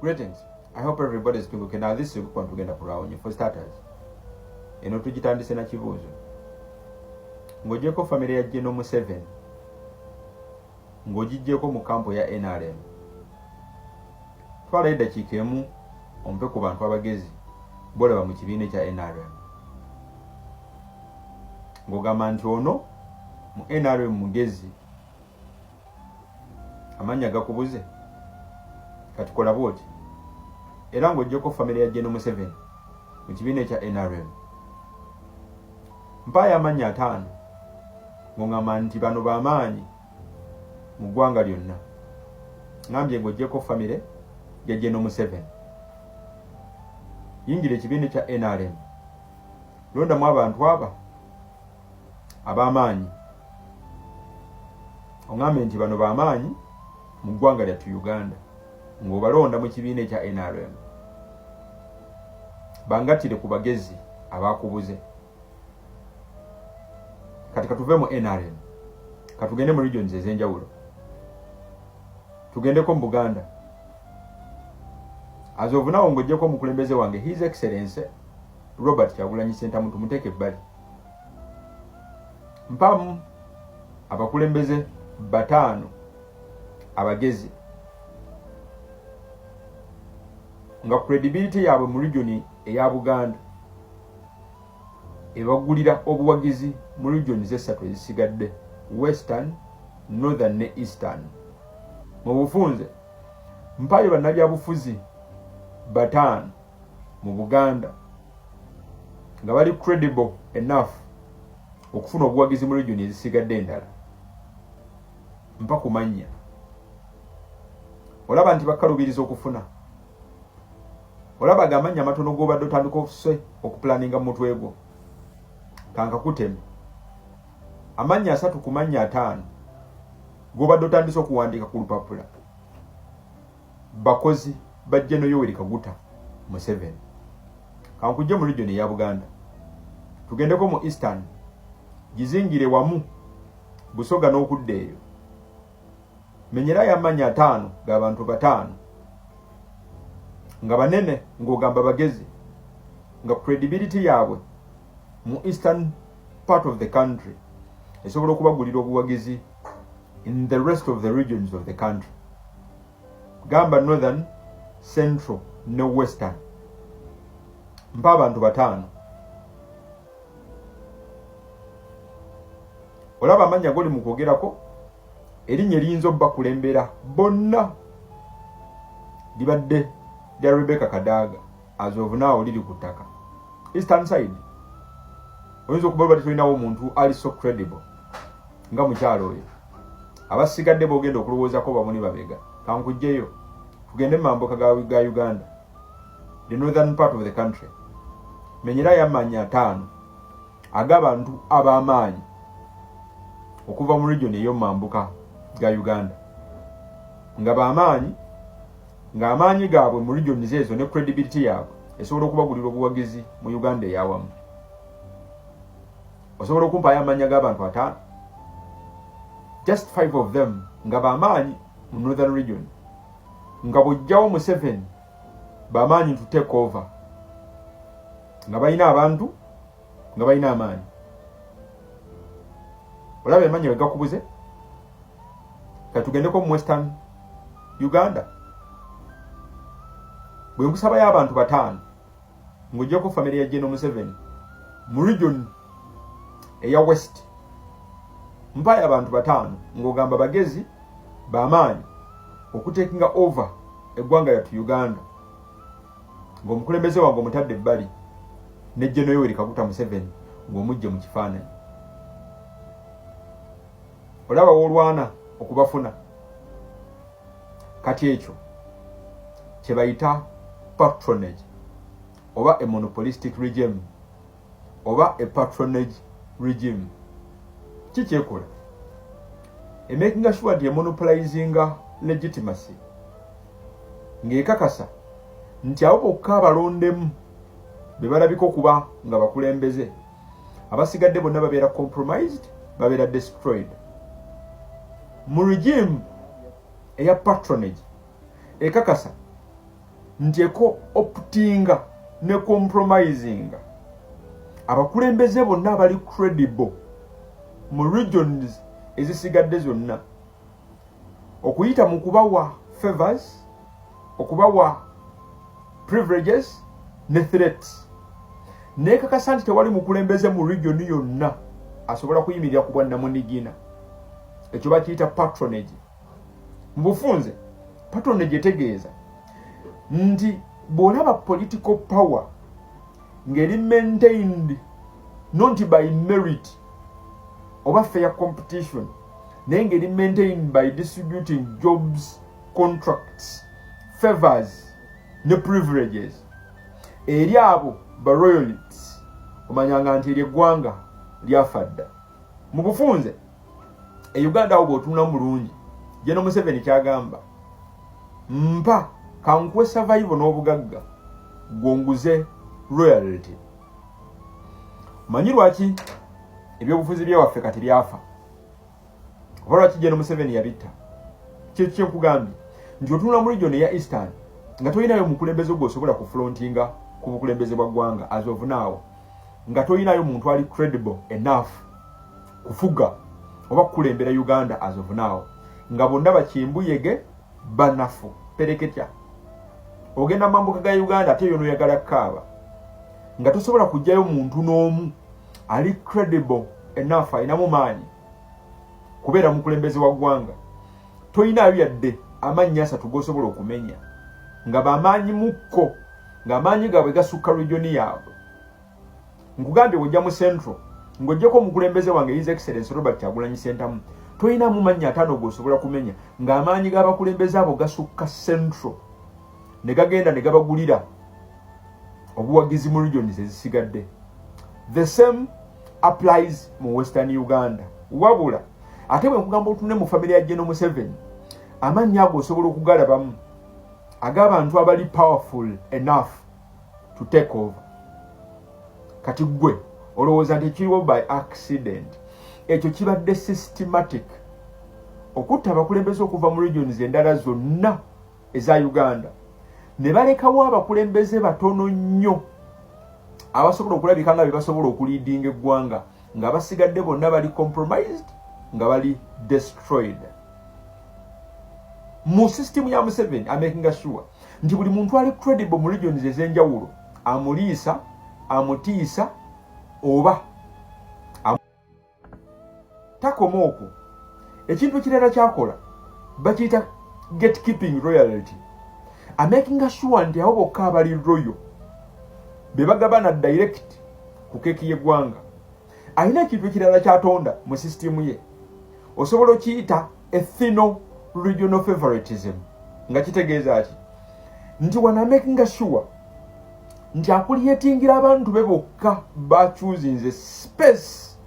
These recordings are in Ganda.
Greetings. I hope everybody is doing okay. Now this is what we're going to put for starters. Eno tugitandise na kibuuzo. Ng'ogyeko family ya General Museveni. Ng'ogijjeko mu kampo ya NRM. Twala eddakiika emu ompe ku bantu abagezi bolaba mu kibiina kya NRM. Ng'ogamba nti ono mu NRM mugezi amanya gakubuze kati kola bwoti. Era ng'oggyeko family ya General Museveni mu kibiina kya NRM. Mpaya amanya 5 ng'ogamba nti bano b'amaanyi mu ggwanga lyonna. Ngambye ng'oggyeko family ya General Museveni. Yingira ekibiina kya NRM. Londamu abantu aba ab'amaanyi. Ongambe nti bano b'amaanyi mu ggwanga lyattu Uganda. Ng'obalonda mu kibiina kya NRM. Bangattire ku bagezi abakubuze. Kati katuve mu NRM. Katugende mu regions ez'enjawulo. Tugendeko mu Buganda. As of now ng'oggyeko omukulembeze wange His Excellency Robert Kyagulanyi Ssentamu tumuteeke ebbali. Mpamu abakulembeze 5 abagezi nga credibility yaabwe mu region eya Buganda ebagulira obuwagizi mu regions esatu ezisigadde Western, Northern ne Eastern. Mu bufunze mpayo bannabyabufuzi 5 mu Buganda nga bali credible enough okufuna obuwagizi mu region ezisigadde endala. Mpa kumanya olaba nti bakalubiriza okufuna. Olaba gamanya amatono g'obadde otandika okuplaninga mu mutwe gwo. Kanka kuteme amanya 3 ku manya 5 g'obadde otandise okuwandiika ku lupapula. Bakozi ba General Yoweri Kaguta Museveni. Kankujje mu region ya Buganda. Tugendeko mu Eastern. Gizingire wamu Busoga n'okudda eyo. Menyera y'amanya 5 g'abantu 5 nga banene ng'ogamba bagezi nga credibility yaabwe mu Eastern part of the country esobola okubagulira obuwagizi in the rest of the regions of the country. Gamba Northern, Central ne Western. Mpa abantu 5. Olaba amanya goli mu kwogerako erinnya eriyinza obbakulembera bonna libadde lya Rebecca Kadaga as of now liri ku ttaka. Eastern side oyinza okubalwa tulinawo omuntu ali so credible nga mukyalo oyo. Abasigadde bogenda okulowoozako bamuni babega. Kankujjeyo tugende mu mambuka ga Uganda, the northern part of the country. Menyera y'amanya 5 ag'abantu ab'amaanyi okuva mu region eyo mambuka ga Uganda nga b'amaanyi nga amaanyi gaabwe mu region ezo ne credibility yaabwe esobola okubagulira obuwagizi mu Uganda eyawamu. Osobola okumpayo amanya g'abantu 5, just 5 of them nga b'amaanyi mu northern region nga bw'ojjawo Museveni b'amaanyi to take over nga balina abantu nga balina amaanyi. Olaba emanya we gakubuze. Katugendeko mu Western Uganda. Bwe nkusabayo abantu 5 ng'oggyeko family ya General Museveni mu region eya West. Mpayo abantu 5 ng'ogamba bagezi b'amaanyi okutekinga over eggwanga lyattu Uganda ng'omukulembeze wange omutadde ebbali ne General Yoweri Kaguta Museveni ng'omujje mu kifaananyi. Olaba w'olwana okubafuna. Kati ekyo kye bayita patronage oba a monopolistic regime oba a patronage regime. Kikyekola making sure nti monopolizing legitimacy ng'ekakasa nti abo bokka abalondemu be balabika okuba nga bakulembeze abasigadde bonna babeera compromised, babeera destroyed. Mu regime eya patronage ekakasa ntieko optinga ne compromising abakulembeze bonna abali credible mu regions ezisigadde zonna okuyita mu kubawa favors, okubawa privileges ne threats. Nekakasa nti tewali mukulembeze mu region yonna asobola kuyimirira ku bwannamunigina. Ekyo bakiyita patronage. Mu bufunze patronage etegeeza nti bw'olaba political power ngeri maintained not by merit oba fair competition, naye ngeri maintained by distributing jobs, contracts, favors ne privileges eri abo ba royalists, omanyanga nti eggwanga lyafadda. Mu bufunze Uganda awo bw'otunula mulungi, General Museveni kyagamba mpa kankwe survival n'obugagga gwonguze royalty. Manyi lwaki ebyobufuzi byawaffe kati byafa? Oba lwaki General Museveni yabitta? Kye nkugambye nti otunula mu region ya Eastern nga toyinayo mukulembeze gw'osobola kufrontinga ku bukulembeze bwa ggwanga as of now, nga toyinayo muntu ali credible enough kufuga oba kukulembera Uganda as of now, nga bonna bakimbuyege banafu pereketya. Ogenda mambuka ga Uganda ate yono yagala kaaba, nga tosobola kujjayo muntu n'omu ali credible enough ayinamu maanyi kubeera mukulembeze wa ggwanga. Toyinayo yadde amannya asatu g'osobola okumenya nga bamaanyi mukko, nga amaanyi gaabwe gasukka region yaabwe. Nkugambye wojja mu Central ng'ojjako omukulembeze wange His Excellency Robert Kyagulanyi Ssentamu, toyinamu mannya ataano g'osobola kumenya ng'amaanyi g'abakulembeze abo gasukka Central ne gagenda ne gabagulira obuwagizi mu regions ezisigadde. The same applies mu Western Uganda. Wabula ate bwe nkugamba otunne mu family ya General Museveni, amannya ago osobola okugalabamu ag'abantu abali powerful enough to take over. Kati gwe olowooza nti kiriwo by accident. Ekyo kibadde systematic okutta abakulembeze okuva mu regions endala zonna eza Uganda, ne balekawo abakulembeze batono nnyo abasobola okulabika nga bebasobola okuliidinga eggwanga, nga basigadde bonna bali compromised, nga bali destroyed. Mu system ya Museveni amaking sure nti buli muntu ali credible mu regions ez'enjawulo amuliisa, amutiisa oba takoma okwo. Ekintu ekirala kyakola bakiyita gatekeeping royalty, amaking sure nti abo bokka abali royal be bagabana direct ku keeki y'eggwanga. Alina ekintu ekirala kyatonda mu system ye, osobola okiyita ethno regional favoritism, nga kitegeeza ki nti wana making sure nti akulyetingira abantu be bokka bachuzinze space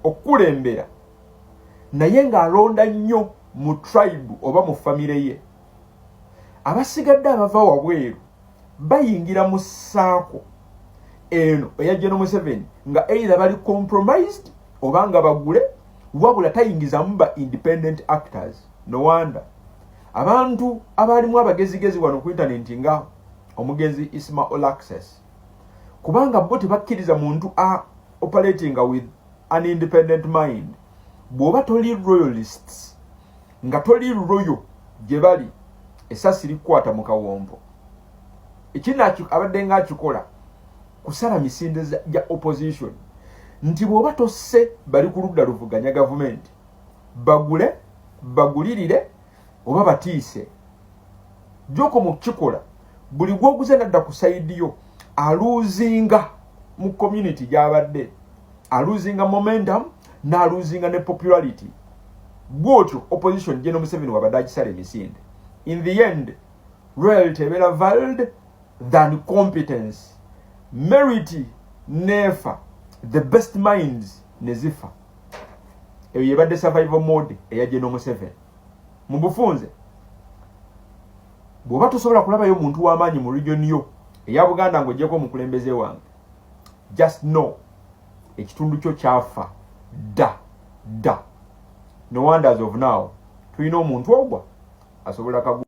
okulembera, naye ng'alonda nnyo mu tribe oba mu famire ye. Abasigadde abava wabweru bayingira mu ssaako eno eya General Museveni nga either bali compromised oba nga bagule, wabula tayingizamu ba independent actors. No wonder abantu abalimu abagezigezi wano ku internet nga omugenzi Ismail Access, kubanga bo tebakkiriza muntu operating with an independent mind. Bw'oba toli royalists nga toli royal gye bali, essasi likwata mu kawombo. Ekina abadde nga akikola kusala misinde gya opposition nti bw'oba tosse bali ku ludda luvuganya gavumenti, bagule bagulirire oba batiise. Joko mu kikola buli gwoguze nadda ku side yo aluzinga mu community gy'abadde, aluzinga momentum n'aluzinga ne popularity. Bwotyo opposition General Museveni wabadde agisala emisinde. In the end, royalty ebeera valid than competence. Merit nefa, the best minds nezifa. Eyo yebadde survival mode eya General Museveni. Mu bufunze bw'oba tosobola kulabayo muntu w'amaanyi mu region yo eya Buganda ng'oggyeko omukulembeze wange, just know ekitundu kyo kyafa da. No wonder as of now tulina omuntu ogwa asobola